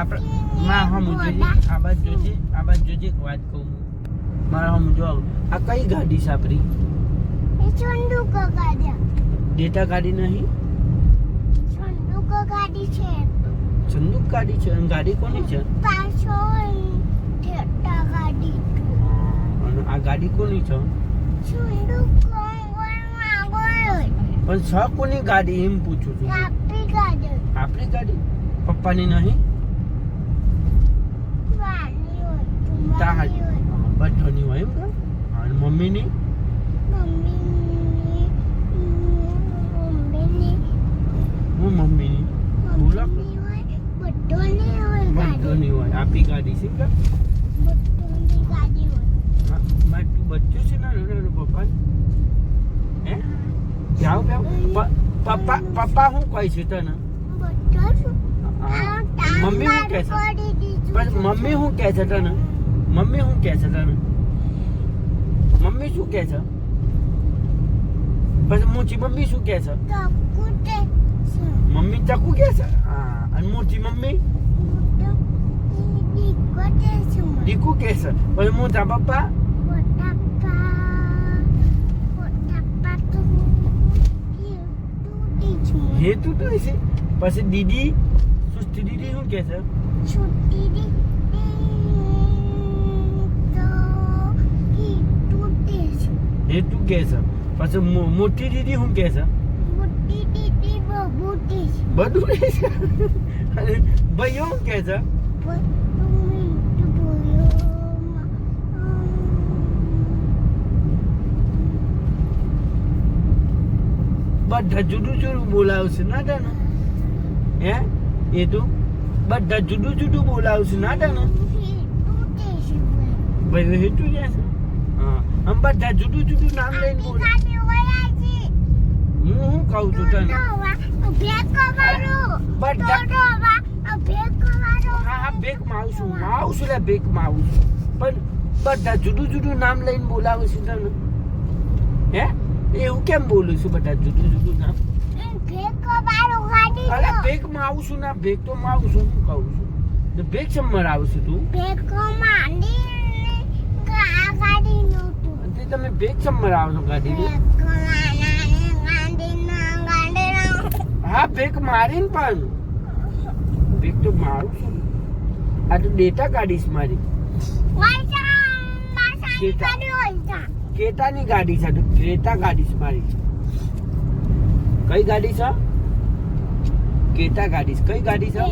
આપણે માં હમ જોજે આ બાજુ જોજે એક વાત કહું મારા હમ જો આ કઈ ગાડી છે આપણી સંદૂક ગાડી ડેટા ગાડી નહીં સંદૂક ગાડી છે સંદૂક ગાડી છે અને ગાડી કોની છે પાછો ડેટા ગાડી અને આ ગાડી કોની છે સંદૂક પણ છ કોની ગાડી એમ પૂછું છું આપણી ગાડી પપ્પાની નહીં બધાની હોય એમ અને મમ્મીની હું મમ્મીની બોલો બધાની હોય આપી ગાડી છે કે તું બચ્ચું છે ને પપ્પા હે જાવ પપ્પા હું કહી છું તને મમ્મી શું કહે છે મમ્મી શું કહે છે તને મમ્મી શું કહે છે તને મમ્મી શું કહે છે પછી મોટી મમ્મી શું કહે છે મમ્મી ચકુ કહે છે હા અને મોટી મમ્મી દીકુ કહે છે પછી મોટા પપ્પા હેતુ તો છે પછી દીદી સુસ્તી દીદી શું કહે છે હેતુ કહે છે પછી મોટી દીદી શું કહે છે બધું રહે છે અને ભાઈઓ શું કહે છે બધા જુદું જુદું બોલાવશે ના તને હે એ તું બધા જુદું જુદું બોલાવશે ના તને ભાઈ હેતું જશે હા આમ બધા જુદું જુદું નામ લઈને બોલ હું શું કહું છું તને હા બેક માં આવશું લે બેક માં આવશું પણ બધા જુદું જુદું નામ લઈને બોલાવશે તને હે એવું કેમ બોલું છું બધા જુદું જુદું નામ અરે બેક માં આવું છું ના બેક તો માં આવું છું હું કહું છું તો બેક સમર આવશું તું તમે બેક સમર આવશો ગાડી હા બેક મારીને પણ બેક તો મારું છું આ તો ડેટા ગાડી છે મારી ક્રેટાની ગાડી છે તો ક્રેટા ગાડી છે મારી કઈ ગાડી છે ક્રેટા ગાડી છે કઈ ગાડી છે